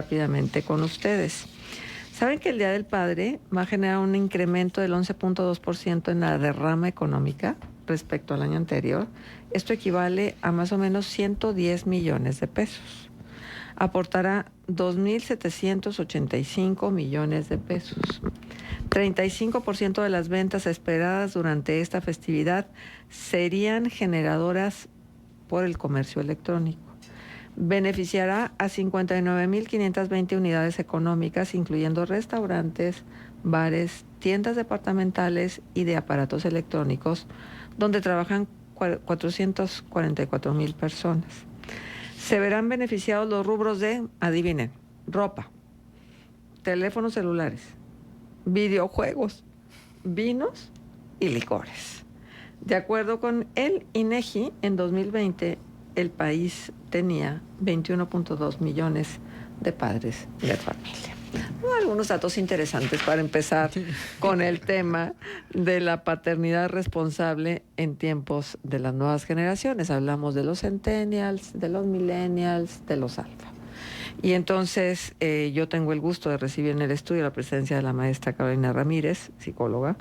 rápidamente con ustedes. ¿Saben que el Día del Padre va a generar un incremento del 11.2% en la derrama económica respecto al año anterior? Esto equivale a más o menos 110 millones de pesos. Aportará 2.785 millones de pesos. 35% de las ventas esperadas durante esta festividad serían generadoras por el comercio electrónico. Beneficiará a 59.520 unidades económicas, incluyendo restaurantes, bares, tiendas departamentales y de aparatos electrónicos, donde trabajan 444,000 personas. Se verán beneficiados los rubros de, adivinen, ropa, teléfonos celulares, videojuegos, vinos y licores. De acuerdo con el INEGI, en 2020 el país tenía 21.2 millones de padres de familia. Algunos datos interesantes para empezar con el tema de la paternidad responsable en tiempos de las nuevas generaciones. Hablamos de los centennials, de los millennials, de los alfa. Y entonces yo tengo el gusto de recibir en el estudio la presencia de la maestra Carolina Ramírez, psicóloga,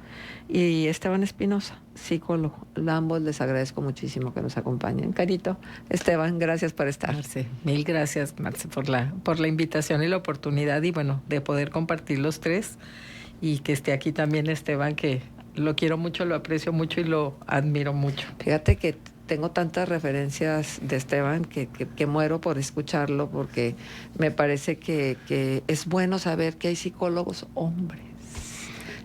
y Esteban Espinosa, psicólogo. A ambos les agradezco muchísimo que nos acompañen. Carito, Esteban, gracias por estar. Marce, mil gracias, Marce, por la invitación y la oportunidad y bueno, de poder compartir los tres y que esté aquí también Esteban, que lo quiero mucho, lo aprecio mucho y lo admiro mucho. Fíjate que tengo tantas referencias de Esteban que muero por escucharlo, porque me parece que es bueno saber que hay psicólogos hombres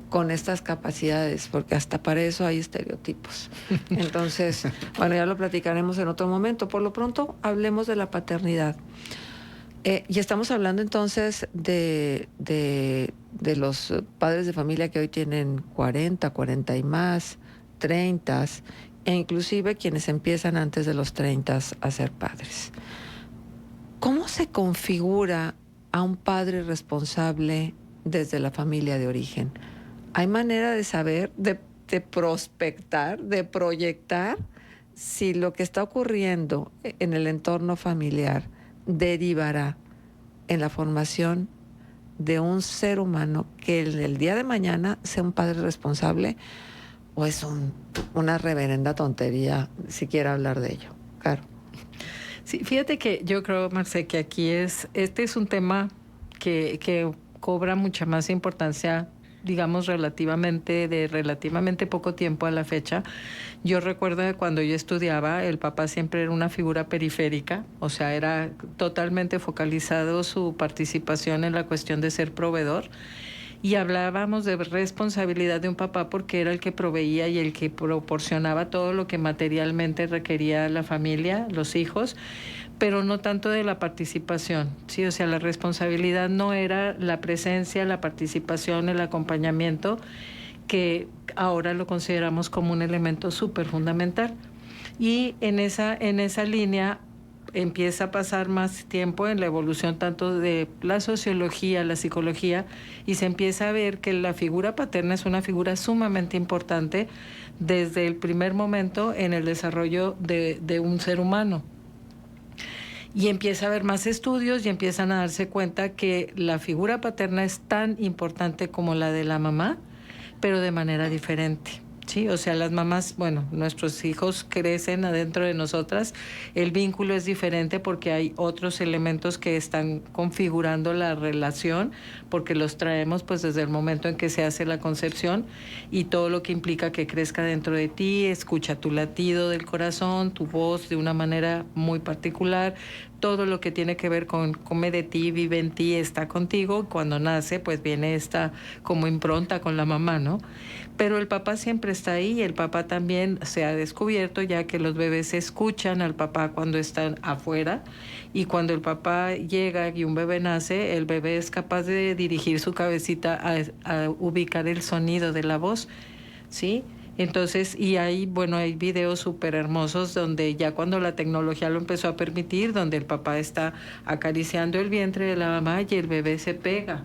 con estas capacidades, porque hasta para eso hay estereotipos. Entonces, bueno, ya lo platicaremos en otro momento. Por lo pronto, hablemos de la paternidad. Y estamos hablando entonces de los padres de familia que hoy tienen 40 y más, 30, e inclusive quienes empiezan antes de los 30 a ser padres. ¿Cómo se configura a un padre responsable desde la familia de origen? ¿Hay manera de saber, de prospectar, de proyectar si lo que está ocurriendo en el entorno familiar derivará en la formación de un ser humano que en el día de mañana sea un padre responsable, o es una reverenda tontería siquiera hablar de ello? Claro. Sí, fíjate que yo creo, Marce, que aquí este es un tema que cobra mucha más importancia, digamos, relativamente poco tiempo a la fecha. Yo recuerdo que cuando yo estudiaba, el papá siempre era una figura periférica, o sea, era totalmente focalizado su participación en la cuestión de ser proveedor. Y hablábamos de responsabilidad de un papá porque era el que proveía y el que proporcionaba todo lo que materialmente requería la familia, los hijos, pero no tanto de la participación, ¿sí? O sea, la responsabilidad no era la presencia, la participación, el acompañamiento, que ahora lo consideramos como un elemento súper fundamental. Y en esa línea empieza a pasar más tiempo en la evolución tanto de la sociología, la psicología, y se empieza a ver que la figura paterna es una figura sumamente importante desde el primer momento en el desarrollo de un ser humano. Y empieza a haber más estudios y empiezan a darse cuenta que la figura paterna es tan importante como la de la mamá, pero de manera diferente. Sí, o sea, las mamás, bueno, nuestros hijos crecen adentro de nosotras, el vínculo es diferente porque hay otros elementos que están configurando la relación, porque los traemos pues desde el momento en que se hace la concepción y todo lo que implica que crezca dentro de ti, escucha tu latido del corazón, tu voz de una manera muy particular, todo lo que tiene que ver con come de ti, vive en ti, está contigo. Cuando nace, pues viene esta como impronta con la mamá, ¿no? Pero el papá siempre está ahí y el papá también se ha descubierto ya que los bebés escuchan al papá cuando están afuera y cuando el papá llega y un bebé nace, el bebé es capaz de dirigir su cabecita a ubicar el sonido de la voz, ¿sí? Entonces, y hay videos súper hermosos donde ya cuando la tecnología lo empezó a permitir, donde el papá está acariciando el vientre de la mamá y el bebé se pega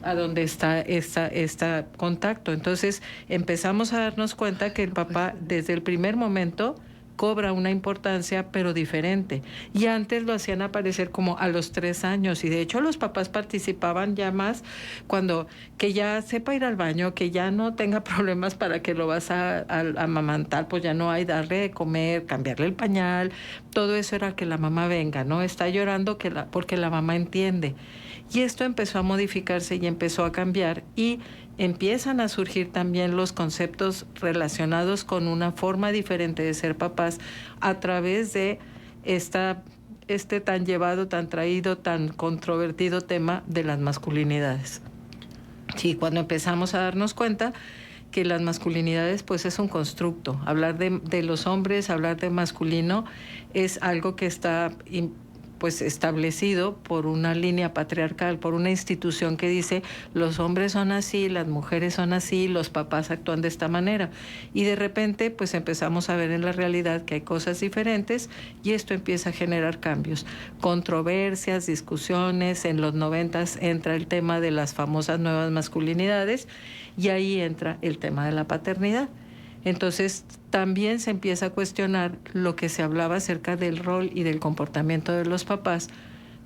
a donde está esta contacto. Entonces empezamos a darnos cuenta que el papá desde el primer momento cobra una importancia, pero diferente. Y antes lo hacían aparecer como a los 3 años, y de hecho los papás participaban ya más cuando que ya sepa ir al baño, que ya no tenga problemas para que lo vas a amamantar, pues ya no hay darle de comer, cambiarle el pañal, todo eso era que la mamá venga, ¿no? Está llorando porque la mamá entiende. Y esto empezó a modificarse y empezó a cambiar, y empiezan a surgir también los conceptos relacionados con una forma diferente de ser papás a través de este tan llevado, tan traído, tan controvertido tema de las masculinidades. Sí, cuando empezamos a darnos cuenta que las masculinidades pues es un constructo. Hablar de los hombres, hablar de masculino es algo que está pues establecido por una línea patriarcal, por una institución que dice los hombres son así, las mujeres son así, los papás actúan de esta manera. Y de repente pues empezamos a ver en la realidad que hay cosas diferentes, y esto empieza a generar cambios, controversias, discusiones. En los 90s entra el tema de las famosas nuevas masculinidades, y ahí entra el tema de la paternidad. Entonces también se empieza a cuestionar lo que se hablaba acerca del rol y del comportamiento de los papás,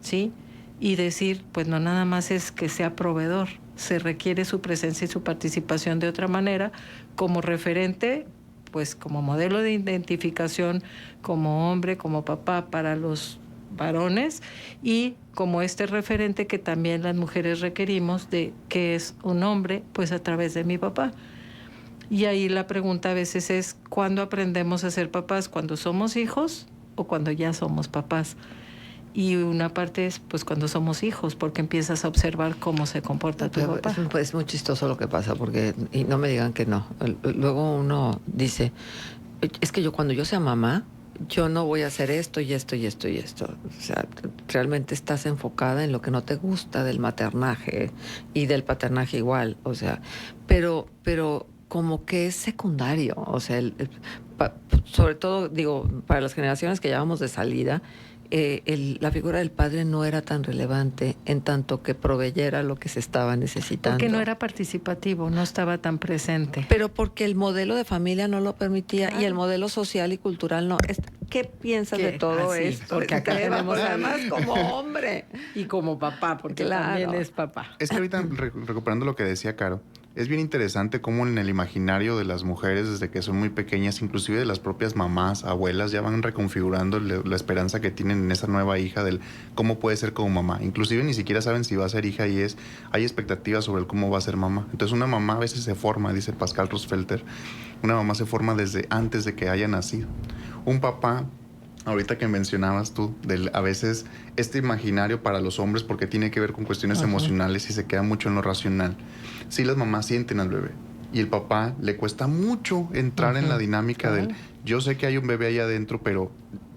¿sí? Y decir, pues no nada más es que sea proveedor, se requiere su presencia y su participación de otra manera, como referente, pues como modelo de identificación, como hombre, como papá para los varones, y como este referente que también las mujeres requerimos de que es un hombre, pues a través de mi papá. Y ahí la pregunta a veces es, ¿cuándo aprendemos a ser papás? ¿Cuando somos hijos o cuando ya somos papás? Y una parte es pues cuando somos hijos, porque empiezas a observar cómo se comporta tu papá. Es muy chistoso lo que pasa, porque, y no me digan que no, luego uno dice, es que cuando yo sea mamá, yo no voy a hacer esto y esto y esto y esto. O sea, realmente estás enfocada en lo que no te gusta del maternaje y del paternaje igual. O sea, pero como que es secundario. O sea, sobre todo, digo, para las generaciones que llevamos de salida, la figura del padre no era tan relevante en tanto que proveyera lo que se estaba necesitando. Porque no era participativo, no estaba tan presente. Pero porque el modelo de familia no lo permitía, claro, y el modelo social y cultural no. ¿Qué piensas de todo esto? Porque acá tenemos además como hombre. Y como papá, porque también es papá. Es que ahorita, recuperando lo que decía Caro, es bien interesante cómo en el imaginario de las mujeres desde que son muy pequeñas, inclusive de las propias mamás, abuelas, ya van reconfigurando la esperanza que tienen en esa nueva hija del cómo puede ser como mamá. Inclusive ni siquiera saben si va a ser hija, y hay expectativas sobre el cómo va a ser mamá. Entonces una mamá a veces se forma, dice Pascal Rosfelter, una mamá se forma desde antes de que haya nacido. Un papá, ahorita que mencionabas tú, a veces este imaginario para los hombres, porque tiene que ver con cuestiones emocionales y se queda mucho en lo racional. Sí, las mamás sienten al bebé, y el papá le cuesta mucho entrar en la dinámica del, yo sé que hay un bebé ahí adentro, pero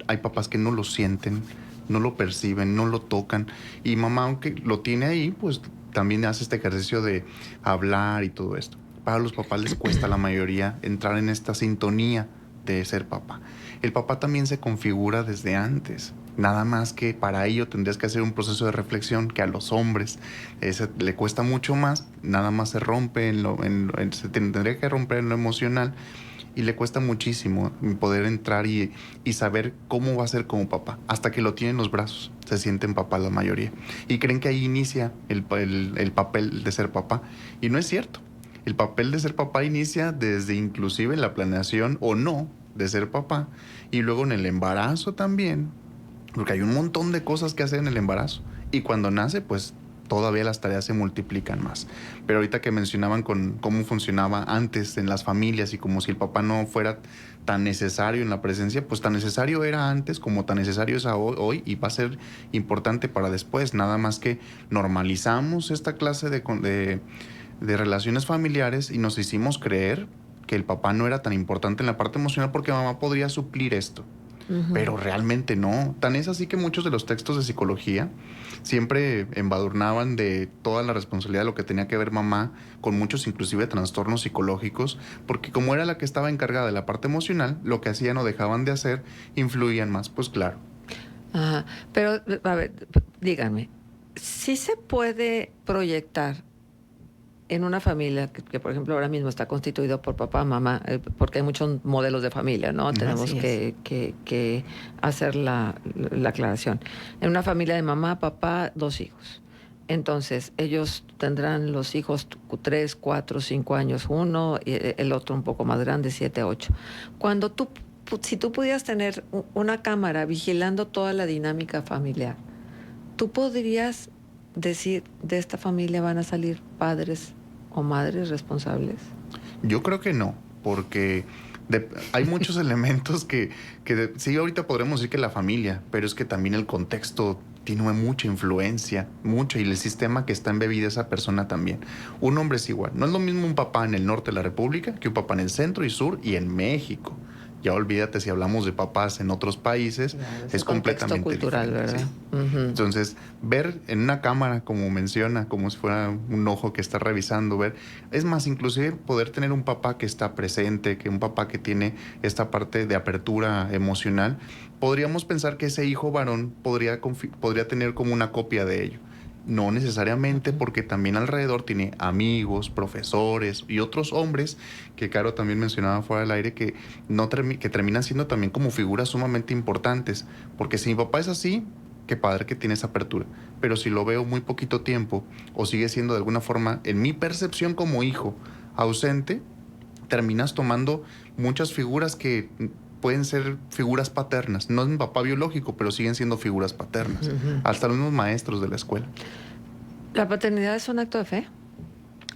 hay papás que no lo sienten, no lo perciben, no lo tocan, y mamá, aunque lo tiene ahí, pues también hace este ejercicio de hablar y todo esto. Para los papás les cuesta a la mayoría entrar en esta sintonía de ser papá. El papá también se configura desde antes, nada más que para ello tendrías que hacer un proceso de reflexión que a los hombres le cuesta mucho más, nada más se rompe se tendría que romper en lo emocional, y le cuesta muchísimo poder entrar y saber cómo va a ser como papá, hasta que lo tienen en los brazos, se sienten papá la mayoría, y creen que ahí inicia el papel de ser papá, y no es cierto. El papel de ser papá inicia desde inclusive la planeación o no de ser papá, y luego en el embarazo también, porque hay un montón de cosas que hacer en el embarazo, y cuando nace pues todavía las tareas se multiplican más. Pero ahorita que mencionaban con cómo funcionaba antes en las familias y como si el papá no fuera tan necesario en la presencia, pues tan necesario era antes como tan necesario es hoy, y va a ser importante para después, nada más que normalizamos esta clase de relaciones familiares y nos hicimos creer que el papá no era tan importante en la parte emocional porque mamá podría suplir esto. Pero realmente no. Tan es así que muchos de los textos de psicología siempre embadurnaban de toda la responsabilidad de lo que tenía que ver mamá, con muchos inclusive trastornos psicológicos, porque como era la que estaba encargada de la parte emocional, lo que hacían o dejaban de hacer influían más, pues claro. Ajá. Pero, a ver, díganme, ¿sí se puede proyectar en una familia que, por ejemplo, ahora mismo está constituido por papá, mamá, porque hay muchos modelos de familia, ¿no? Tenemos que hacer la aclaración. En una familia de mamá, papá, 2 hijos. Entonces, ellos tendrán los hijos 3, 4, 5 años uno, y el otro un poco más grande, 7, 8. Si tú pudieras tener una cámara vigilando toda la dinámica familiar, ¿tú podrías decir de esta familia van a salir padres o madres responsables? Yo creo que no, porque hay muchos elementos que sí, ahorita podremos decir que la familia, pero es que también el contexto tiene mucha influencia, mucho, y el sistema que está embebida esa persona también. Un hombre es igual. No es lo mismo un papá en el norte de la República que un papá en el centro y sur y en México. Ya olvídate si hablamos de papás en otros países, claro, es completamente cultural, diferente. ¿verdad? Sí. Entonces, ver en una cámara, como menciona, como si fuera un ojo que está revisando, ver, es más, inclusive poder tener un papá que está presente, que un papá que tiene esta parte de apertura emocional, podríamos pensar que ese hijo varón podría tener como una copia de ello. No necesariamente, porque también alrededor tiene amigos, profesores y otros hombres que Caro también mencionaba fuera del aire, que terminan siendo también como figuras sumamente importantes. Porque si mi papá es así, qué padre que tiene esa apertura. Pero si lo veo muy poquito tiempo o sigue siendo de alguna forma, en mi percepción como hijo, ausente, terminas tomando muchas figuras que pueden ser figuras paternas. No es mi papá biológico, pero siguen siendo figuras paternas. Hasta los mismos maestros de la escuela. ¿La paternidad es un acto de fe?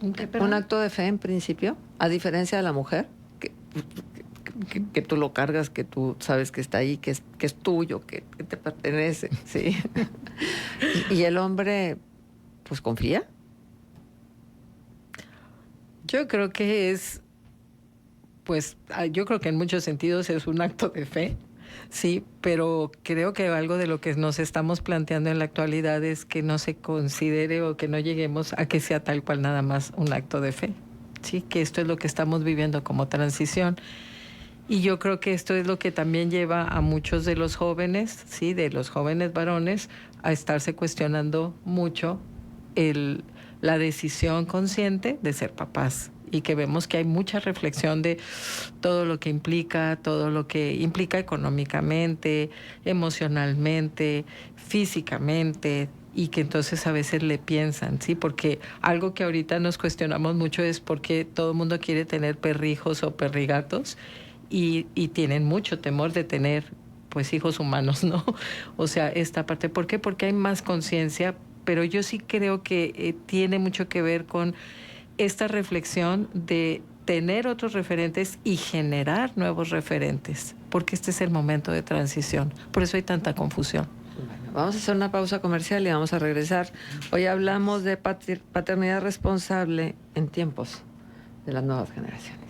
Un acto de fe en principio, a diferencia de la mujer, que tú lo cargas, que tú sabes que está ahí, que es tuyo, que te pertenece, ¿sí? y el hombre, pues, confía. Yo creo que yo creo que en muchos sentidos es un acto de fe, sí, pero creo que algo de lo que nos estamos planteando en la actualidad es que no se considere o que no lleguemos a que sea tal cual nada más un acto de fe, sí, que esto es lo que estamos viviendo como transición. Y yo creo que esto es lo que también lleva a muchos de los jóvenes, sí, de los jóvenes varones, a estarse cuestionando mucho la decisión consciente de ser papás. Y que vemos que hay mucha reflexión de todo lo que implica económicamente, emocionalmente, físicamente, y que entonces a veces le piensan, ¿sí? Porque algo que ahorita nos cuestionamos mucho es por qué todo el mundo quiere tener perrijos o perrigatos y tienen mucho temor de tener, pues, hijos humanos, ¿no? O sea, esta parte, ¿por qué? Porque hay más conciencia, pero yo sí creo que tiene mucho que ver con esta reflexión de tener otros referentes y generar nuevos referentes, porque este es el momento de transición. Por eso hay tanta confusión. Bueno, vamos a hacer una pausa comercial y vamos a regresar. Hoy hablamos de paternidad responsable en tiempos de las nuevas generaciones.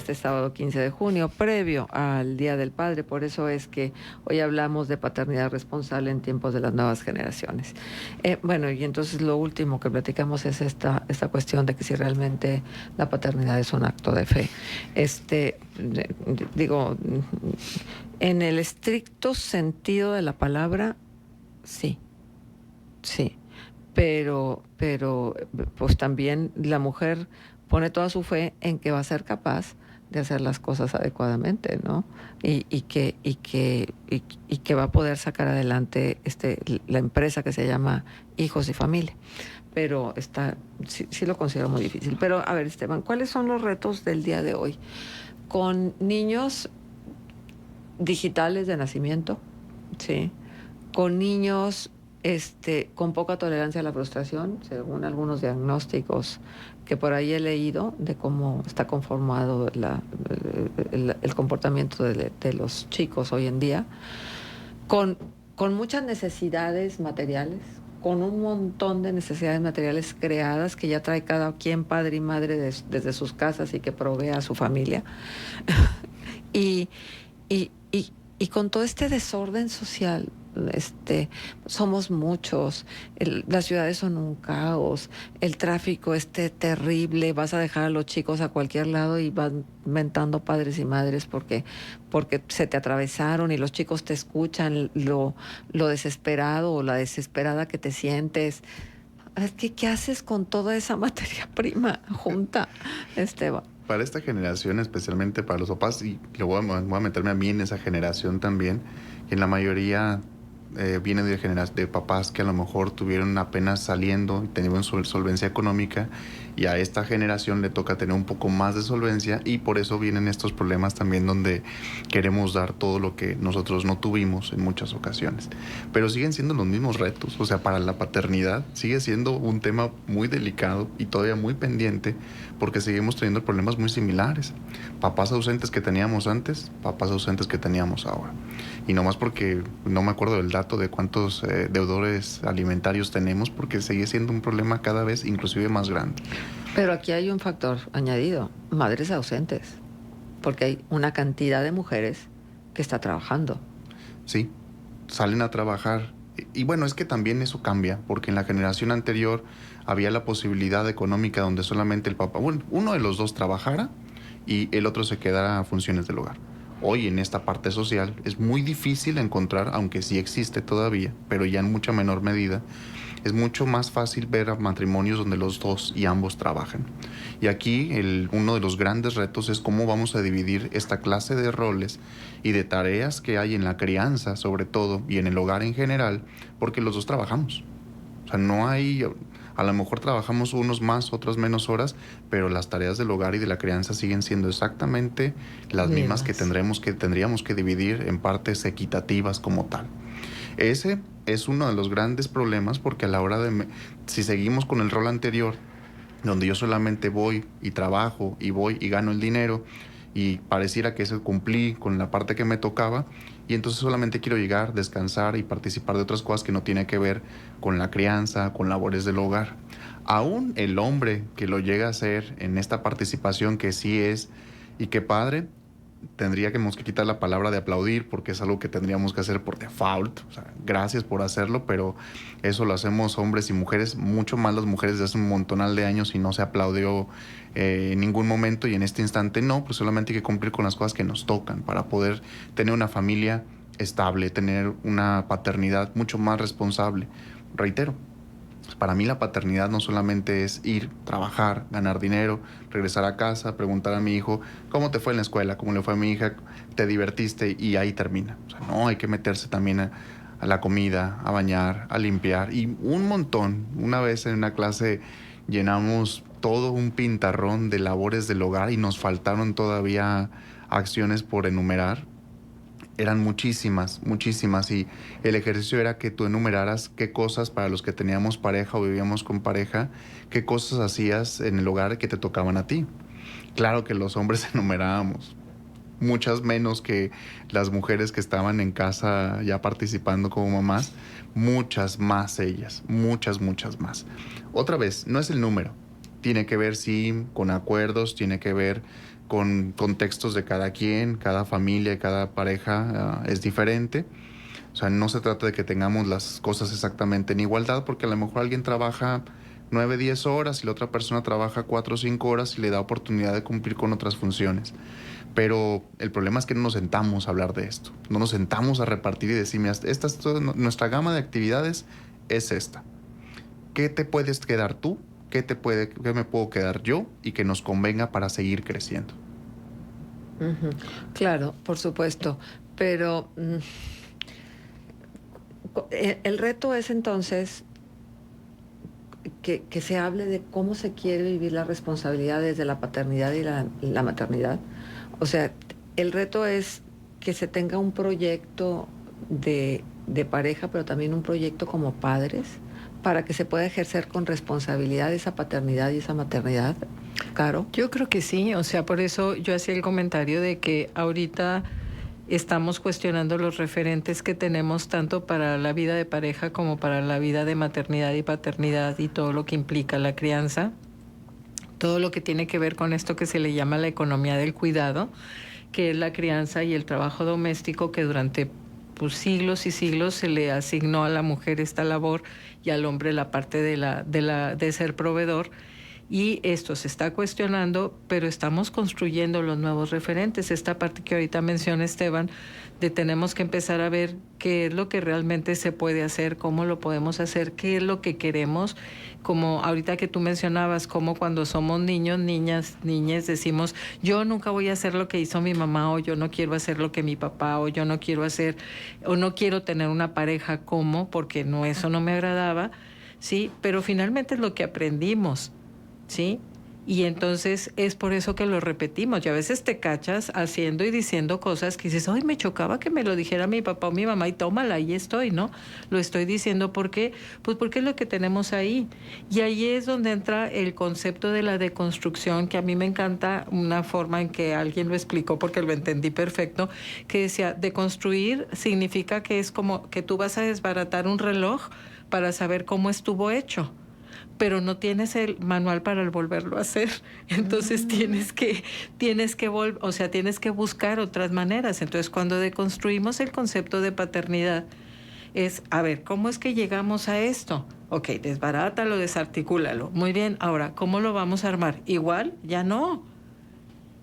este sábado 15 de junio, previo al Día del Padre. Por eso es que hoy hablamos de paternidad responsable en tiempos de las nuevas generaciones. Bueno, y entonces lo último que platicamos es esta cuestión de que si realmente la paternidad es un acto de fe. Digo, en el estricto sentido de la palabra, sí, pero pues también la mujer pone toda su fe en que va a ser capaz de hacer las cosas adecuadamente, ¿no? Y que va a poder sacar adelante la empresa que se llama Hijos y Familia. Pero sí lo considero muy difícil. Pero a ver, Esteban, ¿cuáles son los retos del día de hoy? Con niños digitales de nacimiento, ¿sí? Con niños con poca tolerancia a la frustración, según algunos diagnósticos que por ahí he leído de cómo está conformado el comportamiento de los chicos hoy en día, con muchas necesidades materiales, con un montón de necesidades materiales creadas que ya trae cada quien, padre y madre, desde sus casas y que provee a su familia. y con todo este desorden social, somos muchos, las ciudades son un caos, el tráfico terrible, vas a dejar a los chicos a cualquier lado y van mentando padres y madres porque se te atravesaron y los chicos te escuchan lo desesperado o la desesperada que te sientes. ¿Qué haces con toda esa materia prima junta, Esteban? Para esta generación, especialmente para los papás, y voy a meterme a mí en esa generación también, que en la mayoría viene de papás que a lo mejor tuvieron apenas saliendo y tenían solvencia económica, y a esta generación le toca tener un poco más de solvencia, y por eso vienen estos problemas también donde queremos dar todo lo que nosotros no tuvimos en muchas ocasiones. Pero siguen siendo los mismos retos, o sea, para la paternidad sigue siendo un tema muy delicado y todavía muy pendiente, porque seguimos teniendo problemas muy similares. Papás ausentes que teníamos antes, papás ausentes que teníamos ahora. Y no más porque no me acuerdo del dato de cuántos deudores alimentarios tenemos, porque sigue siendo un problema cada vez inclusive más grande. Pero aquí hay un factor añadido, madres ausentes, porque hay una cantidad de mujeres que está trabajando. Sí, salen a trabajar. Y bueno, es que también eso cambia, porque en la generación anterior había la posibilidad económica donde solamente el papá, bueno, uno de los dos trabajara y el otro se quedara a funciones del hogar. Hoy en esta parte social es muy difícil encontrar, aunque sí existe todavía, pero ya en mucha menor medida, es mucho más fácil ver a matrimonios donde los dos y ambos trabajan. Y aquí uno de los grandes retos es cómo vamos a dividir esta clase de roles y de tareas que hay en la crianza, sobre todo, y en el hogar en general, porque los dos trabajamos. O sea, no hay... A lo mejor trabajamos unos más, otros menos horas, pero las tareas del hogar y de la crianza siguen siendo exactamente las mismas que tendríamos que dividir en partes equitativas como tal. Ese es uno de los grandes problemas, porque a la hora si seguimos con el rol anterior, donde yo solamente voy y trabajo y voy y gano el dinero y pareciera que eso cumplí con la parte que me tocaba, y entonces solamente quiero llegar, descansar y participar de otras cosas que no tienen que ver con la crianza, con labores del hogar. Aún el hombre que lo llega a hacer en esta participación, que sí es, y qué padre, tendríamos que quitar la palabra de aplaudir, porque es algo que tendríamos que hacer por default. O sea, gracias por hacerlo, pero eso lo hacemos hombres y mujeres, mucho más las mujeres de hace un montonal de años, y no se aplaudió en ningún momento, y en este instante no, pues solamente hay que cumplir con las cosas que nos tocan para poder tener una familia estable, tener una paternidad mucho más responsable. Reitero, para mí la paternidad no solamente es ir, trabajar, ganar dinero, regresar a casa, preguntar a mi hijo cómo te fue en la escuela, cómo le fue a mi hija, te divertiste, y ahí termina. O sea, no, hay que meterse también a la comida, a bañar, a limpiar, y un montón. Una vez en una clase llenamos todo un pintarrón de labores del hogar y nos faltaron todavía acciones por enumerar. Eran muchísimas, y el ejercicio era que tú enumeraras qué cosas, para los que teníamos pareja o vivíamos con pareja, qué cosas hacías en el hogar que te tocaban a ti. Claro que los hombres enumerábamos muchas menos que las mujeres que estaban en casa ya participando como mamás, muchas más ellas, muchas más. Otra vez, no es el número, tiene que ver sí con acuerdos, tiene que ver con contextos de cada quien, cada familia, cada pareja es diferente. O sea, no se trata de que tengamos las cosas exactamente en igualdad, porque a lo mejor alguien trabaja 9, 10 horas y la otra persona trabaja 4 o 5 horas y le da oportunidad de cumplir con otras funciones. Pero el problema es que no nos sentamos a hablar de esto. No nos sentamos a repartir y decir, mira, nuestra gama de actividades es esta. ¿Qué te puedes quedar tú? ¿Qué me puedo quedar yo? Y que nos convenga para seguir creciendo. Ujú. Claro, por supuesto. Pero el reto es entonces que se hable de cómo se quiere vivir la responsabilidad desde la paternidad y la maternidad. O sea, el reto es que se tenga un proyecto de pareja, pero también un proyecto como padres, para que se pueda ejercer con responsabilidad esa paternidad y esa maternidad. Caro. Yo creo que sí, o sea, por eso yo hacía el comentario de que ahorita estamos cuestionando los referentes que tenemos tanto para la vida de pareja como para la vida de maternidad y paternidad y todo lo que implica la crianza, todo lo que tiene que ver con esto que se le llama la economía del cuidado, que es la crianza y el trabajo doméstico, que durante siglos y siglos se le asignó a la mujer esta labor y al hombre la parte de ser proveedor. Y esto se está cuestionando, pero estamos construyendo los nuevos referentes. Esta parte que ahorita menciona Esteban, de tenemos que empezar a ver qué es lo que realmente se puede hacer, cómo lo podemos hacer, qué es lo que queremos. Como ahorita que tú mencionabas, como cuando somos niños, niñas, niñes, decimos, yo nunca voy a hacer lo que hizo mi mamá, o yo no quiero hacer lo que mi papá, o yo no quiero hacer, o no quiero tener una pareja porque no, eso no me agradaba, ¿sí? Pero finalmente es lo que aprendimos, ¿sí? Y entonces es por eso que lo repetimos. Y a veces te cachas haciendo y diciendo cosas que dices, ay, me chocaba que me lo dijera mi papá o mi mamá, y tómala, ahí estoy, ¿no? Lo estoy diciendo, ¿por qué? Pues porque es lo que tenemos ahí. Y ahí es donde entra el concepto de la deconstrucción, que a mí me encanta una forma en que alguien lo explicó, porque lo entendí perfecto, que decía, deconstruir significa que es como que tú vas a desbaratar un reloj para saber cómo estuvo hecho, pero no tienes el manual para volverlo a hacer. Entonces tienes que buscar otras maneras. Entonces, cuando deconstruimos el concepto de paternidad, es, a ver, ¿cómo es que llegamos a esto? Ok, desbarátalo, desarticúlalo. Muy bien, ahora, ¿cómo lo vamos a armar? Igual, ya no.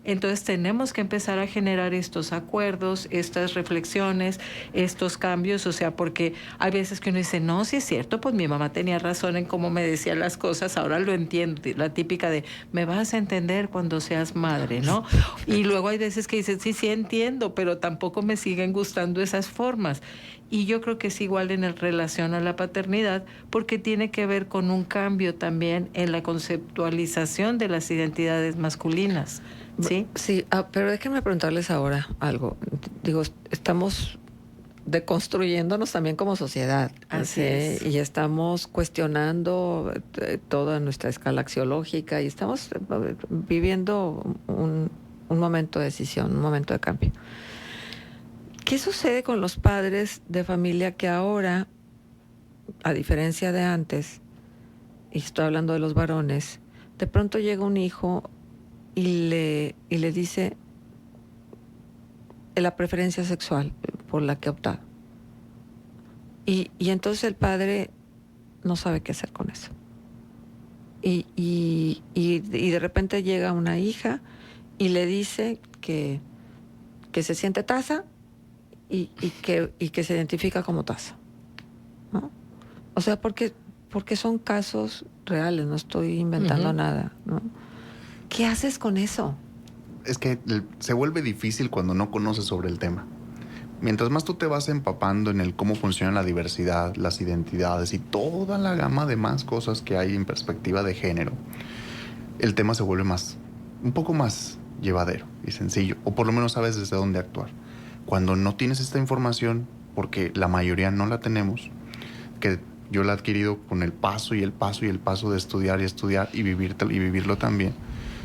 Entonces tenemos que empezar a generar estos acuerdos, estas reflexiones, estos cambios, o sea, porque hay veces que uno dice, no, sí es cierto, pues mi mamá tenía razón en cómo me decía las cosas, ahora lo entiendo, la típica de, me vas a entender cuando seas madre, ¿no? Y luego hay veces que dices, sí, sí entiendo, pero tampoco me siguen gustando esas formas. Y yo creo que es igual en relación a la paternidad, porque tiene que ver con un cambio también en la conceptualización de las identidades masculinas. ¿Sí? Sí, pero déjenme preguntarles ahora algo. Digo, estamos deconstruyéndonos también como sociedad. Así ¿sí? es. Y estamos cuestionando toda nuestra escala axiológica y estamos viviendo un momento de decisión, un momento de cambio. ¿Qué sucede con los padres de familia que ahora, a diferencia de antes, y estoy hablando de los varones, de pronto llega un hijo y le dice la preferencia sexual por la que ha optado? Y entonces el padre no sabe qué hacer con eso. Y de repente llega una hija y le dice que se siente taza y que se identifica como taza, ¿no? O sea, porque son casos reales, no estoy inventando nada, ¿no? ¿Qué haces con eso? Es que se vuelve difícil cuando no conoces sobre el tema. Mientras más tú te vas empapando en el cómo funciona la diversidad, las identidades y toda la gama de más cosas que hay en perspectiva de género, el tema se vuelve un poco más llevadero y sencillo, o por lo menos sabes desde dónde actuar. Cuando no tienes esta información, porque la mayoría no la tenemos, que yo la he adquirido con el paso y el paso y el paso de estudiar y estudiar y vivirlo también,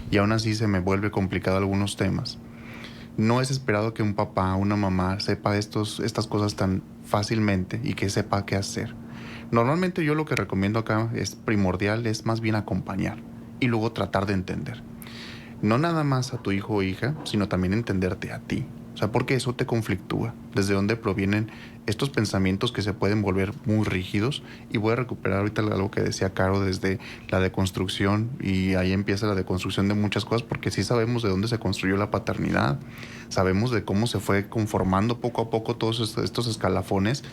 y aún así se me vuelve complicado algunos temas. No es esperado que un papá o una mamá sepa estas cosas tan fácilmente y que sepa qué hacer. Normalmente yo lo que recomiendo acá es primordial, es más bien acompañar y luego tratar de entender. no nada más a tu hijo o hija, sino también entenderte a ti. O sea, porque eso te conflictúa. ¿Desde dónde provienen estos pensamientos que se pueden volver muy rígidos? Y voy a recuperar ahorita algo que decía Caro desde la deconstrucción, y ahí empieza la deconstrucción de muchas cosas, porque sí sabemos de dónde se construyó la paternidad, sabemos de cómo se fue conformando poco a poco todos estos escalafones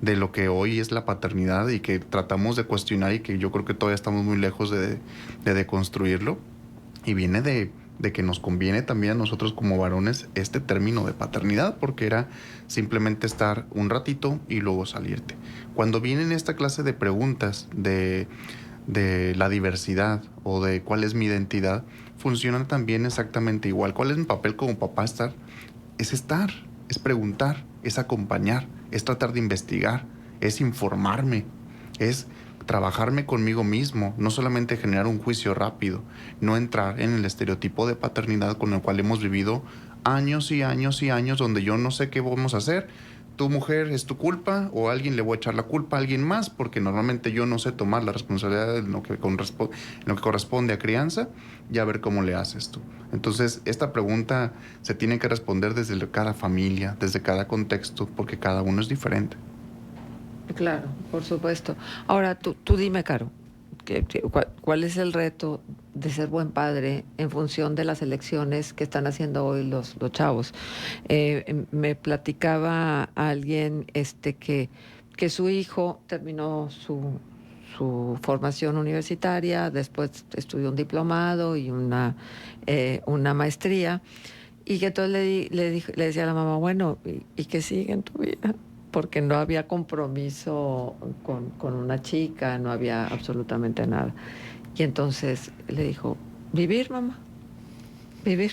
de lo que hoy es la paternidad, y que tratamos de cuestionar, y que yo creo que todavía estamos muy lejos de deconstruirlo. Y viene de que nos conviene también a nosotros como varones este término de paternidad, porque era simplemente estar un ratito y luego salirte. Cuando vienen esta clase de preguntas de la diversidad o de cuál es mi identidad, funcionan también exactamente igual. ¿Cuál es mi papel como papá? Estar, es preguntar, es acompañar, es tratar de investigar, es informarme, es trabajarme conmigo mismo, no solamente generar un juicio rápido, no entrar en el estereotipo de paternidad con el cual hemos vivido años y años y años, donde yo no sé qué vamos a hacer. Tu mujer es tu culpa, o a alguien le voy a echar la culpa a alguien más, porque normalmente yo no sé tomar la responsabilidad en lo que corresponde a crianza, y a ver cómo le haces tú. Entonces, esta pregunta se tiene que responder desde cada familia, desde cada contexto, porque cada uno es diferente. Claro, por supuesto. Ahora, tú dime, Caro, ¿cuál es el reto de ser buen padre en función de las elecciones que están haciendo hoy los chavos? Me platicaba alguien que su hijo terminó su formación universitaria, después estudió un diplomado y una maestría, y que entonces le decía a la mamá, bueno, ¿y qué sigue en tu vida? Porque no había compromiso con una chica, no había absolutamente nada. Y entonces le dijo, vivir, mamá, vivir.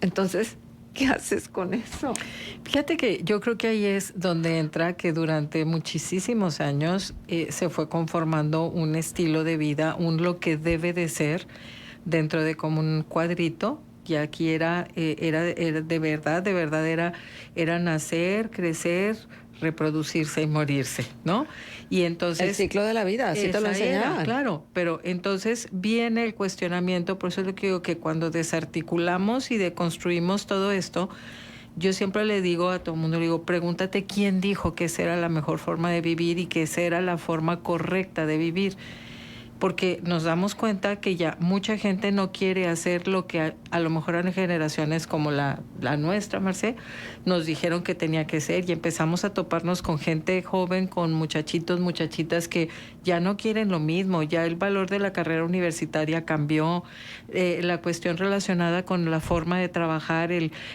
Entonces, ¿qué haces con eso? Fíjate que yo creo que ahí es donde entra que durante muchísimos años se fue conformando un estilo de vida, lo que debe de ser dentro de como un cuadrito. Y aquí era de verdad era nacer, crecer, reproducirse y morirse, ¿no? Y entonces... El ciclo de la vida, así te lo enseñaban. Claro, pero entonces viene el cuestionamiento, por eso es lo que digo, que cuando desarticulamos y deconstruimos todo esto, yo siempre le digo a todo el mundo, le digo, pregúntate quién dijo que esa era la mejor forma de vivir y que esa era la forma correcta de vivir. Porque nos damos cuenta que ya mucha gente no quiere hacer lo que a lo mejor en generaciones como la nuestra, Marcé, nos dijeron que tenía que ser, y empezamos a toparnos con gente joven, con muchachitos, muchachitas que ya no quieren lo mismo, ya el valor de la carrera universitaria cambió, la cuestión relacionada con la forma de trabajar,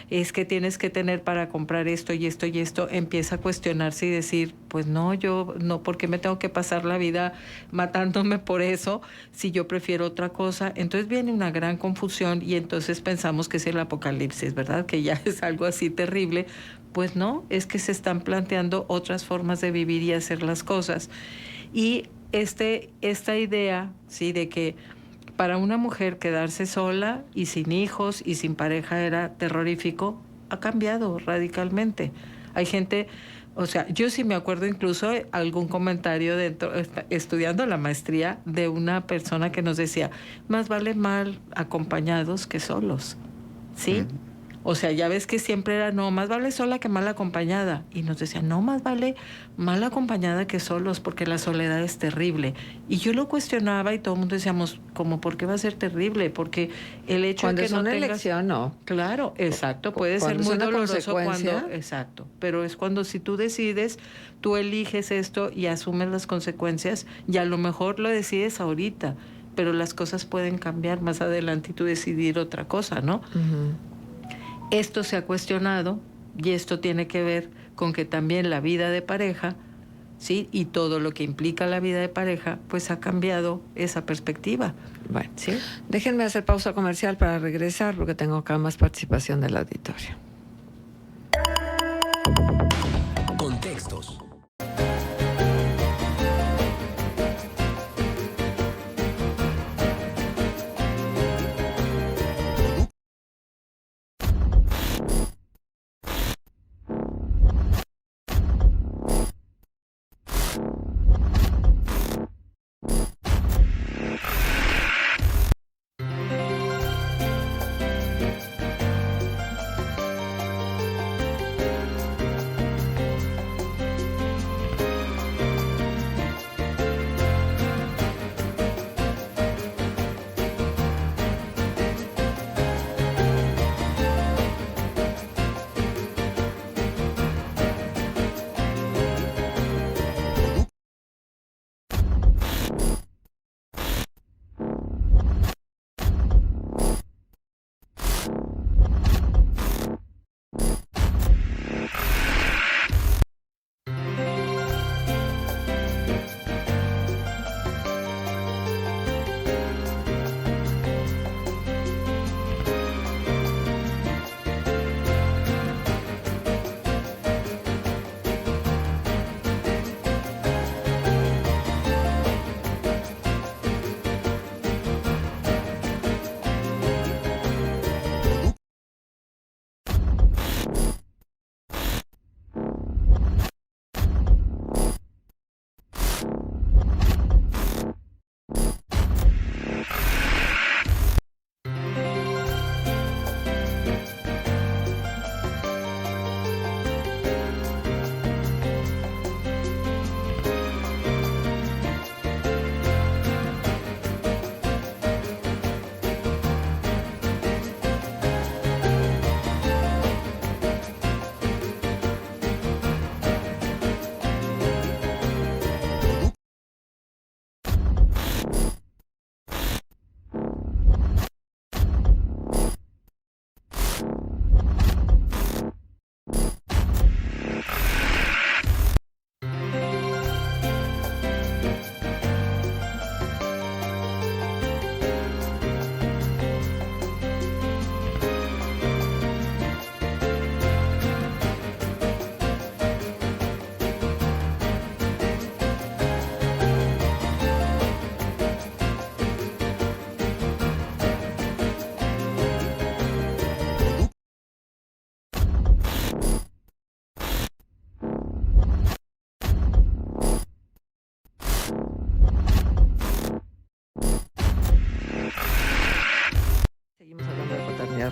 es que tienes que tener para comprar esto y esto y esto, empieza a cuestionarse y decir, pues no, yo no, ¿por qué me tengo que pasar la vida matándome por eso si yo prefiero otra cosa? Entonces viene una gran confusión, y entonces pensamos que es el apocalipsis, ¿verdad? Que ya es algo así terrible. Pues no, es que se están planteando otras formas de vivir y hacer las cosas. Y esta idea, sí, de que para una mujer quedarse sola y sin hijos y sin pareja era terrorífico, ha cambiado radicalmente. Hay gente... O sea, yo sí me acuerdo incluso algún comentario estudiando la maestría de una persona que nos decía, más vale mal acompañados que solos, ¿sí? O sea, ya ves que siempre era, no, más vale sola que mal acompañada. Y nos decían, no, más vale mal acompañada que solos, porque la soledad es terrible. Y yo lo cuestionaba y todo el mundo decíamos, ¿cómo por qué va a ser terrible? Porque el hecho cuando de que es no una tengas... elección, no. Claro, exacto, puede ser muy doloroso cuando... Exacto, pero es cuando si tú decides, tú eliges esto y asumes las consecuencias, y a lo mejor lo decides ahorita, pero las cosas pueden cambiar más adelante y tú decidir otra cosa, ¿no? Uh-huh. Esto se ha cuestionado, y esto tiene que ver con que también la vida de pareja, ¿sí? Y todo lo que implica la vida de pareja, pues ha cambiado esa perspectiva. Bueno, ¿sí? Déjenme hacer pausa comercial para regresar, porque tengo acá más participación del auditorio. Contextos.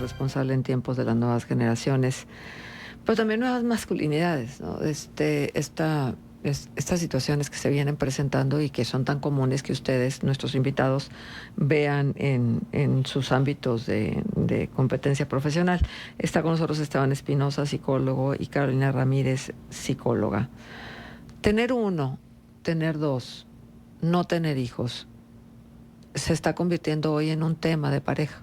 responsable en tiempos de las nuevas generaciones, pero también nuevas masculinidades, ¿no? Estas situaciones que se vienen presentando y que son tan comunes que ustedes, nuestros invitados, vean en sus ámbitos de competencia profesional. Está con nosotros Esteban Espinosa, psicólogo, y Carolina Ramírez, psicóloga. Tener uno, tener dos, no tener hijos, se está convirtiendo hoy en un tema de pareja.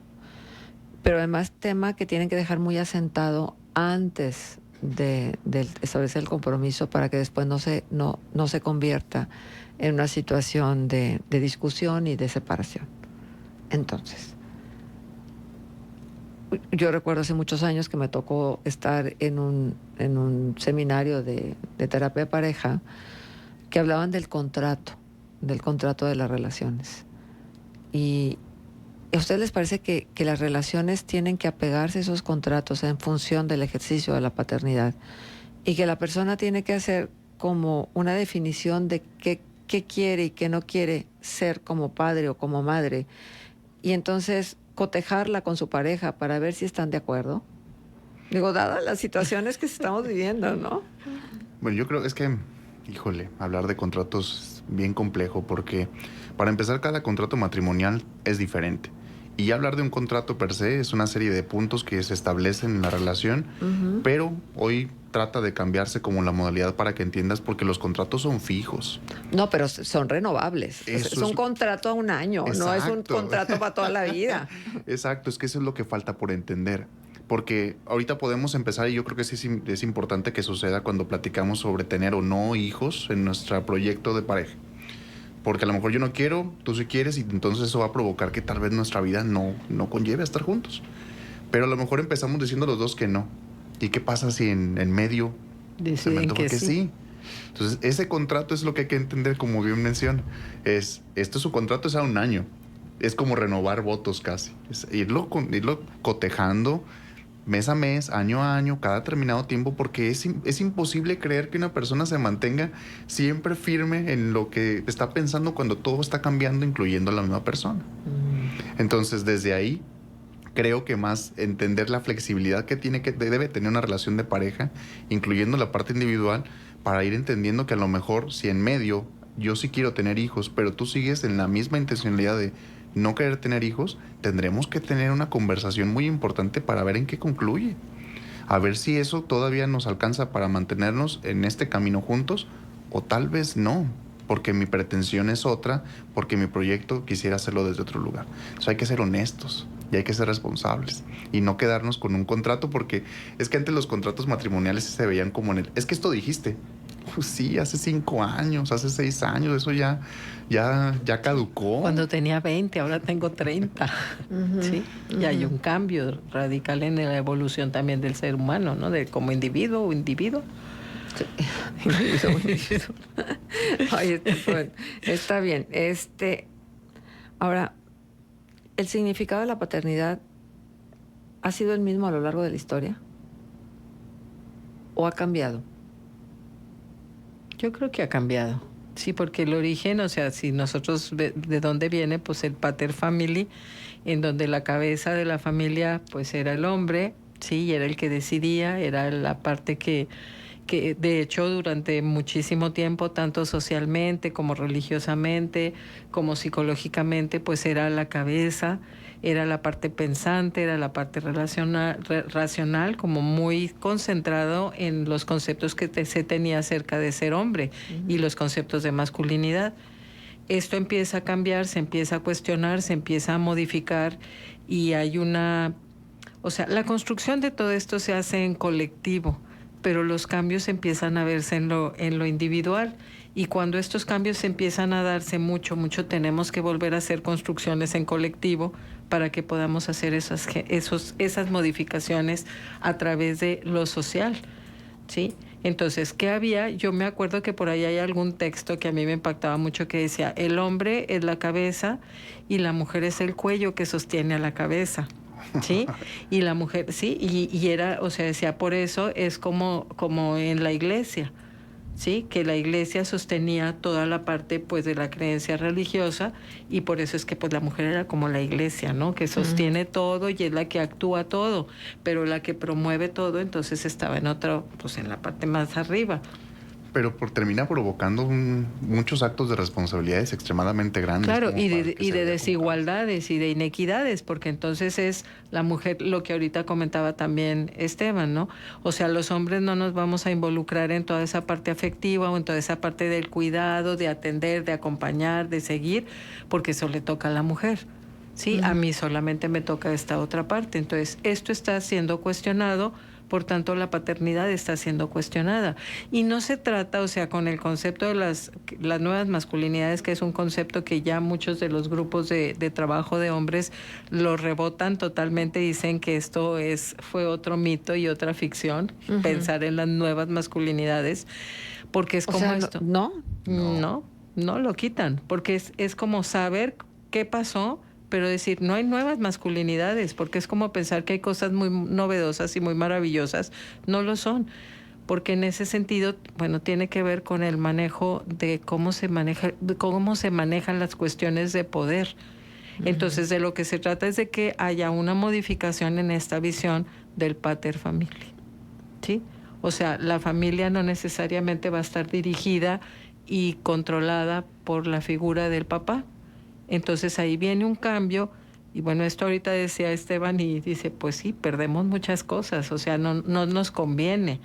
Pero además tema que tienen que dejar muy asentado antes de establecer el compromiso para que después no se convierta en una situación de discusión y de separación. Entonces, yo recuerdo hace muchos años que me tocó estar en un seminario de terapia de pareja que hablaban del contrato de las relaciones. Y ¿a ustedes les parece que las relaciones tienen que apegarse a esos contratos en función del ejercicio de la paternidad? Y que la persona tiene que hacer como una definición de qué quiere y qué no quiere ser como padre o como madre. Y entonces cotejarla con su pareja para ver si están de acuerdo. Digo, dadas las situaciones que estamos viviendo, ¿no? Bueno, yo creo es que, híjole, hablar de contratos es bien complejo porque, para empezar, cada contrato matrimonial es diferente. Y hablar de un contrato per se es una serie de puntos que se establecen en la relación, pero hoy trata de cambiarse como la modalidad para que entiendas, porque los contratos son fijos. No, pero son renovables. Es un contrato a un año, no es un contrato para toda la vida. Exacto, es que eso es lo que falta por entender. Porque ahorita podemos empezar, y yo creo que sí es importante que suceda cuando platicamos sobre tener o no hijos en nuestro proyecto de pareja. Porque a lo mejor yo no quiero, tú sí quieres, y entonces eso va a provocar que tal vez nuestra vida no conlleve a estar juntos. Pero a lo mejor empezamos diciendo los dos que no. ¿Y qué pasa si en medio deciden que sí? Entonces, ese contrato es lo que hay que entender, como bien menciona. Su contrato es a un año. Es como renovar votos casi. Es irlo cotejando mes a mes, año a año, cada determinado tiempo, porque es imposible creer que una persona se mantenga siempre firme en lo que está pensando cuando todo está cambiando, incluyendo a la misma persona. Entonces, desde ahí, creo que más entender la flexibilidad que debe tener una relación de pareja, incluyendo la parte individual, para ir entendiendo que a lo mejor si en medio yo sí quiero tener hijos, pero tú sigues en la misma intencionalidad de no querer tener hijos, tendremos que tener una conversación muy importante para ver en qué concluye. A ver si eso todavía nos alcanza para mantenernos en este camino juntos, o tal vez no, porque mi pretensión es otra, porque mi proyecto quisiera hacerlo desde otro lugar. Entonces hay que ser honestos y hay que ser responsables y no quedarnos con un contrato, porque es que antes los contratos matrimoniales se veían como es que esto dijiste. Pues sí, hace 5 años, hace 6 años, eso ya caducó. Cuando tenía 20, ahora tengo 30. ¿Sí? Y hay un cambio radical en la evolución también del ser humano, ¿no? De como individuo o individuo. Sí. Oye, bueno, está bien. Ahora, ¿el significado de la paternidad ha sido el mismo a lo largo de la historia? ¿O ha cambiado? Yo creo que ha cambiado. Sí, porque el origen, o sea, si nosotros de dónde viene, pues el pater family, en donde la cabeza de la familia pues era el hombre, sí, y era el que decidía, era la parte que de hecho durante muchísimo tiempo, tanto socialmente como religiosamente, como psicológicamente, pues era la cabeza, era la parte pensante, era la parte racional, como muy concentrado en los conceptos que se tenía acerca de ser hombre y los conceptos de masculinidad. Esto empieza a cambiar, se empieza a cuestionar, se empieza a modificar, y hay o sea, la construcción de todo esto se hace en colectivo, pero los cambios empiezan a verse en lo individual. Y cuando estos cambios empiezan a darse mucho, tenemos que volver a hacer construcciones en colectivo para que podamos hacer esas modificaciones a través de lo social, ¿sí? Entonces, ¿qué había? Yo me acuerdo que por ahí hay algún texto que a mí me impactaba mucho que decía, el hombre es la cabeza y la mujer es el cuello que sostiene a la cabeza. ¿Sí? Y la mujer, sí, y era, o sea, decía, por eso es como en la iglesia, ¿sí? Que la iglesia sostenía toda la parte pues de la creencia religiosa, y por eso es que pues la mujer era como la iglesia, ¿no? Que sostiene todo y es la que actúa todo, pero la que promueve todo entonces estaba en otro, pues en la parte más arriba. Pero termina provocando muchos actos de responsabilidades extremadamente grandes. Claro, y de desigualdades desigualdades y de inequidades, porque entonces es la mujer, lo que ahorita comentaba también Esteban, ¿no? O sea, los hombres no nos vamos a involucrar en toda esa parte afectiva o en toda esa parte del cuidado, de atender, de acompañar, de seguir, porque eso le toca a la mujer. Sí, a mí solamente me toca esta otra parte. Entonces, esto está siendo cuestionado. Por tanto, la paternidad está siendo cuestionada. Y no se trata, o sea, con el concepto de las nuevas masculinidades, que es un concepto que ya muchos de los grupos de trabajo de hombres lo rebotan totalmente, dicen que esto fue otro mito y otra ficción, pensar en las nuevas masculinidades, porque es como esto. No No lo quitan, porque es como saber qué pasó, pero decir, no hay nuevas masculinidades, porque es como pensar que hay cosas muy novedosas y muy maravillosas. No lo son, porque en ese sentido, bueno, tiene que ver con el manejo de cómo se manejan las cuestiones de poder. Entonces, de lo que se trata es de que haya una modificación en esta visión del pater familia, ¿sí? O sea, la familia no necesariamente va a estar dirigida y controlada por la figura del papá. Entonces ahí viene un cambio, y bueno, esto ahorita decía Esteban y dice, pues sí, perdemos muchas cosas, o sea, no nos conviene,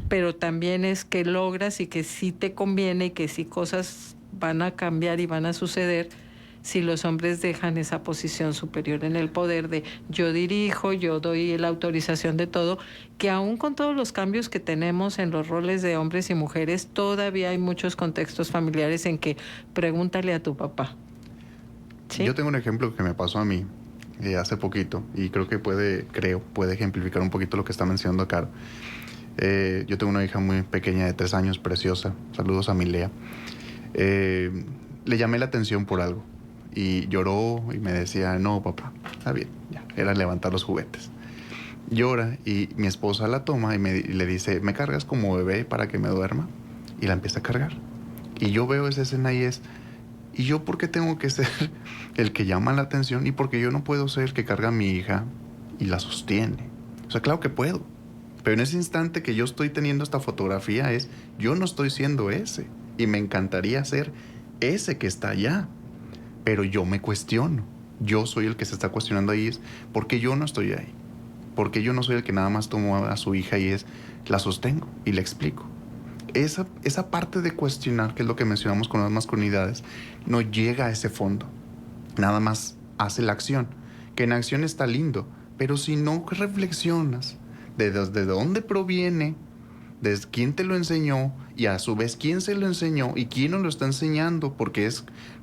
pero también es que logras y que sí te conviene y que sí cosas van a cambiar y van a suceder si los hombres dejan esa posición superior en el poder de yo dirijo, yo doy la autorización de todo, que aún con todos los cambios que tenemos en los roles de hombres y mujeres, todavía hay muchos contextos familiares en que pregúntale a tu papá. ¿Sí? Yo tengo un ejemplo que me pasó a mí hace poquito y creo que puede ejemplificar un poquito lo que está mencionando Caro. Yo tengo una hija muy pequeña de 3 años, preciosa. Saludos a Milea. Le llamé la atención por algo. Y lloró y me decía, no, papá, está bien, ya. Era levantar los juguetes. Llora y mi esposa la toma y le dice, ¿me cargas como bebé para que me duerma? Y la empieza a cargar. Y yo veo esa escena y ¿y yo por qué tengo que ser el que llama la atención? ¿Y porque yo no puedo ser el que carga a mi hija y la sostiene? O sea, claro que puedo. Pero en ese instante que yo estoy teniendo esta fotografía yo no estoy siendo ese. Y me encantaría ser ese que está allá. Pero yo me cuestiono. Yo soy el que se está cuestionando ahí. ¿Por qué yo no estoy ahí? ¿Por qué yo no soy el que nada más tomo a su hija y la sostengo y le explico? Esa parte de cuestionar, que es lo que mencionamos con las masculinidades, no llega a ese fondo. Nada más hace la acción. Que en acción está lindo, pero si no reflexionas de dónde proviene, de quién te lo enseñó y a su vez quién se lo enseñó y quién nos lo está enseñando, porque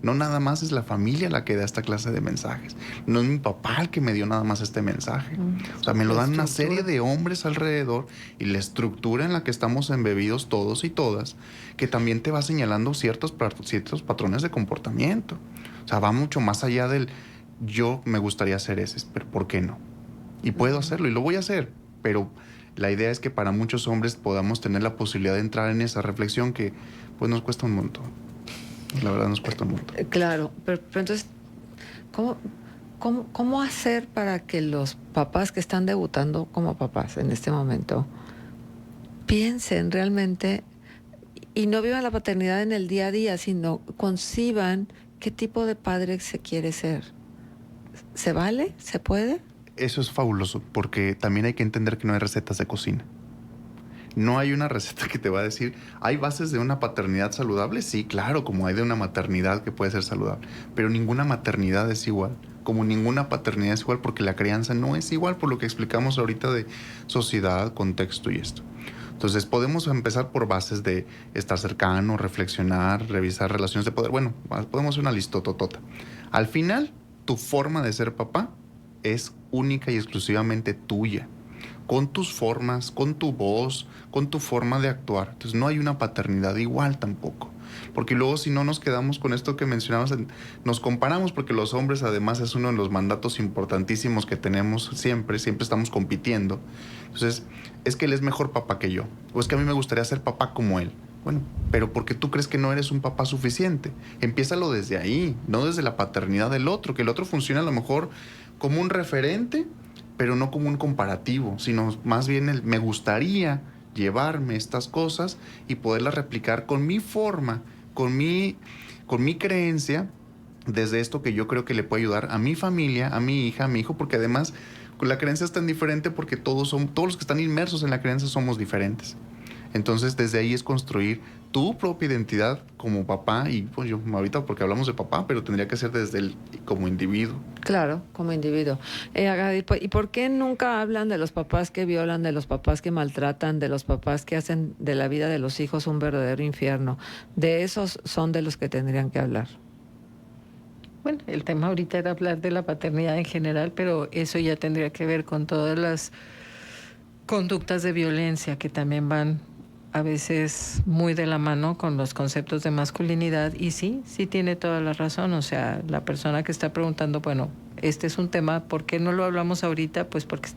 no nada más es la familia la que da esta clase de mensajes, no es mi papá el que me dio nada más este mensaje, o sea, me lo dan una serie de hombres alrededor y la estructura en la que estamos embebidos todos y todas, que también te va señalando ciertos patrones de comportamiento, o sea, va mucho más allá del yo me gustaría ser ese, pero ¿por qué no? Y puedo hacerlo y lo voy a hacer, pero la idea es que para muchos hombres podamos tener la posibilidad de entrar en esa reflexión que pues nos cuesta un montón. La verdad nos cuesta un montón. Claro, pero entonces, ¿cómo hacer para que los papás que están debutando como papás en este momento piensen realmente y no vivan la paternidad en el día a día, sino conciban qué tipo de padre se quiere ser? ¿Se vale? ¿Se puede? Eso es fabuloso, porque también hay que entender que no hay recetas de cocina. No hay una receta que te va a decir, ¿hay bases de una paternidad saludable? Sí, claro, como hay de una maternidad que puede ser saludable. Pero ninguna maternidad es igual, como ninguna paternidad es igual, porque la crianza no es igual, por lo que explicamos ahorita de sociedad, contexto y esto. Entonces podemos empezar por bases de estar cercano, reflexionar, revisar relaciones de poder. Bueno, podemos hacer una listototota. Al final, tu forma de ser papá es única y exclusivamente tuya, con tus formas, con tu voz, con tu forma de actuar. Entonces no hay una paternidad igual tampoco. Porque luego si no nos quedamos con esto que mencionabas, nos comparamos porque los hombres además es uno de los mandatos importantísimos que tenemos siempre estamos compitiendo. Entonces, es que él es mejor papá que yo, o es que a mí me gustaría ser papá como él. Bueno, pero porque tú crees que no eres un papá suficiente. Empiézalo desde ahí, no desde la paternidad del otro, que el otro funciona a lo mejor como un referente, pero no como un comparativo, sino más bien el me gustaría llevarme estas cosas y poderlas replicar con mi forma, con mi creencia, desde esto que yo creo que le puede ayudar a mi familia, a mi hija, a mi hijo, porque además la creencia es tan diferente porque todos los que están inmersos en la creencia somos diferentes. Entonces, desde ahí es construir tu propia identidad como papá, y pues yo ahorita porque hablamos de papá, pero tendría que ser desde el como individuo. Claro, como individuo. Agadi, ¿y por qué nunca hablan de los papás que violan, de los papás que maltratan, de los papás que hacen de la vida de los hijos un verdadero infierno? De esos son de los que tendrían que hablar. Bueno, el tema ahorita era hablar de la paternidad en general, pero eso ya tendría que ver con todas las conductas de violencia que también van a veces muy de la mano con los conceptos de masculinidad. Y sí tiene toda la razón. O sea, la persona que está preguntando, bueno, este es un tema, ¿por qué no lo hablamos ahorita? Pues porque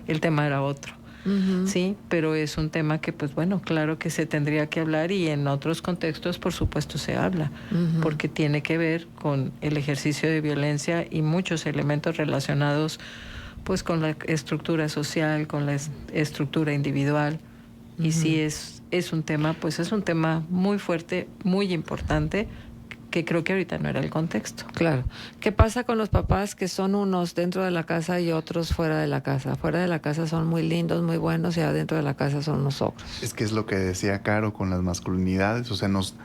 el tema era otro. Uh-huh. Sí, pero es un tema que, pues bueno, claro que se tendría que hablar, y en otros contextos, por supuesto, se habla, uh-huh, porque tiene que ver con el ejercicio de violencia y muchos elementos relacionados, pues, con la estructura social, con la estructura individual. Uh-huh. Y sí es un tema, pues es un tema muy fuerte, muy importante, que creo que ahorita no era el contexto. Claro. ¿Qué pasa con los papás que son unos dentro de la casa y otros fuera de la casa? Fuera de la casa son muy lindos, muy buenos, y adentro de la casa son unos ogros. Es que es lo que decía Caro con las masculinidades. O sea, nos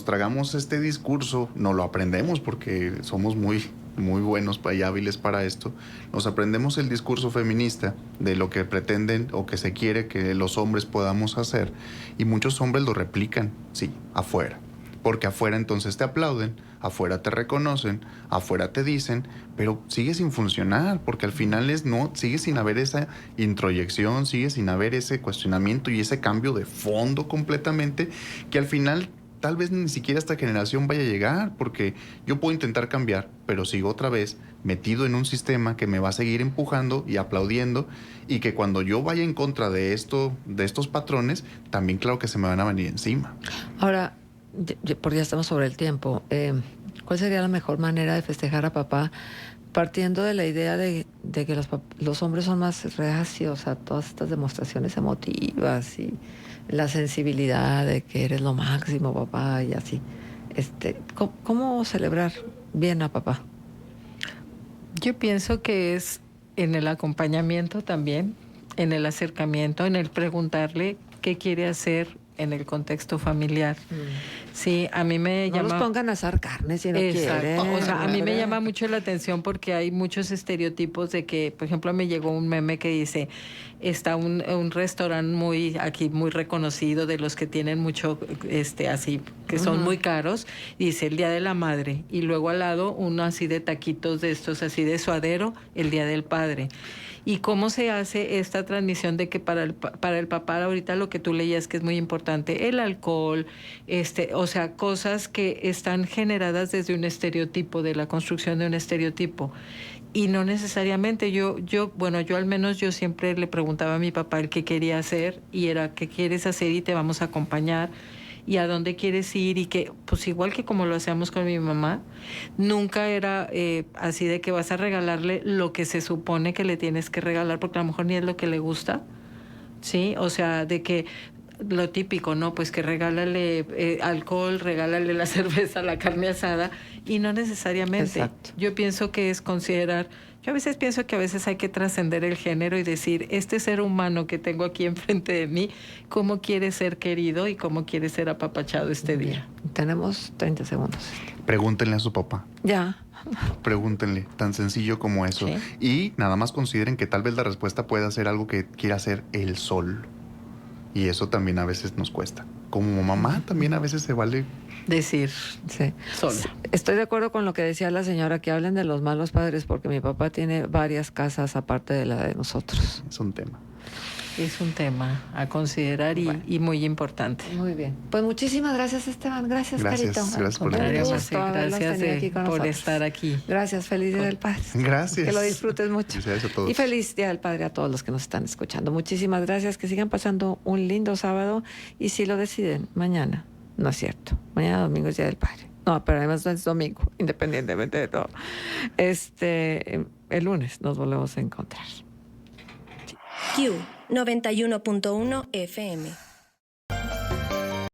tragamos este discurso, no lo aprendemos porque somos muy buenos y hábiles para esto. Nos aprendemos el discurso feminista de lo que pretenden o que se quiere que los hombres podamos hacer, y muchos hombres lo replican, sí, afuera. Porque afuera entonces te aplauden, afuera te reconocen, afuera te dicen, pero sigue sin funcionar, porque al final sigue sin haber esa introyección, sigue sin haber ese cuestionamiento y ese cambio de fondo completamente, que al final tal vez ni siquiera esta generación vaya a llegar, porque yo puedo intentar cambiar, pero sigo otra vez metido en un sistema que me va a seguir empujando y aplaudiendo, y que cuando yo vaya en contra de estos patrones, también claro que se me van a venir encima. Ahora, porque ya estamos sobre el tiempo, ¿cuál sería la mejor manera de festejar a papá, partiendo de la idea de que los hombres son más reacios a todas estas demostraciones emotivas y la sensibilidad de que eres lo máximo, papá, y así? ¿Cómo celebrar bien a papá? Yo pienso que es en el acompañamiento también, en el acercamiento, en el preguntarle qué quiere hacer en el contexto familiar. Sí, a mí me llama... No los pongan a asar carne si no quieren. O sea, a mí me llama mucho la atención porque hay muchos estereotipos de que, por ejemplo, me llegó un meme que dice, está un restaurante muy reconocido, de los que tienen mucho, así, que son muy caros, y dice el Día de la Madre, y luego al lado uno así de taquitos de estos, así de suadero, el Día del Padre. Y cómo se hace esta transmisión de que para el papá, ahorita lo que tú leías que es muy importante, el alcohol, o sea, cosas que están generadas desde un estereotipo, de la construcción de un estereotipo. Y no necesariamente, yo al menos yo siempre le preguntaba a mi papá el qué quería hacer, y era qué quieres hacer y te vamos a acompañar, y a dónde quieres ir, y que, pues igual que como lo hacíamos con mi mamá, nunca era así de que vas a regalarle lo que se supone que le tienes que regalar, porque a lo mejor ni es lo que le gusta, ¿sí? O sea, de que lo típico, ¿no? Pues que regálale alcohol, regálale la cerveza, la carne asada, y no necesariamente. Exacto. Yo pienso que es considerar... Yo a veces pienso que a veces hay que trascender el género y decir, este ser humano que tengo aquí enfrente de mí, ¿cómo quiere ser querido y cómo quiere ser apapachado este día? Tenemos 30 segundos. Pregúntenle a su papá. Ya. Pregúntenle, tan sencillo como eso. ¿Sí? Y nada más consideren que tal vez la respuesta pueda ser algo que quiera hacer él solo. Y eso también a veces nos cuesta. Como mamá también a veces se vale decir, sí, sola. Estoy de acuerdo con lo que decía la señora, que hablen de los malos padres, porque mi papá tiene varias casas aparte de la de nosotros. Es un tema. es un tema a considerar y muy importante. Muy bien. Pues muchísimas gracias, Esteban. Gracias, Gracias, Carito. gracias por la Un invitación. gusto haberlos Gracias tenido aquí con por nosotros. estar aquí. Gracias, feliz Día del Padre. Gracias. Que lo disfrutes mucho. Felicidades a todos. Y feliz Día del Padre a todos los que nos están escuchando. Muchísimas gracias, que sigan pasando un lindo sábado y si lo deciden, mañana, no es cierto, mañana domingo es Día del Padre. No, pero además no es domingo, independientemente de todo. El lunes nos volvemos a encontrar. Q 91.1 FM.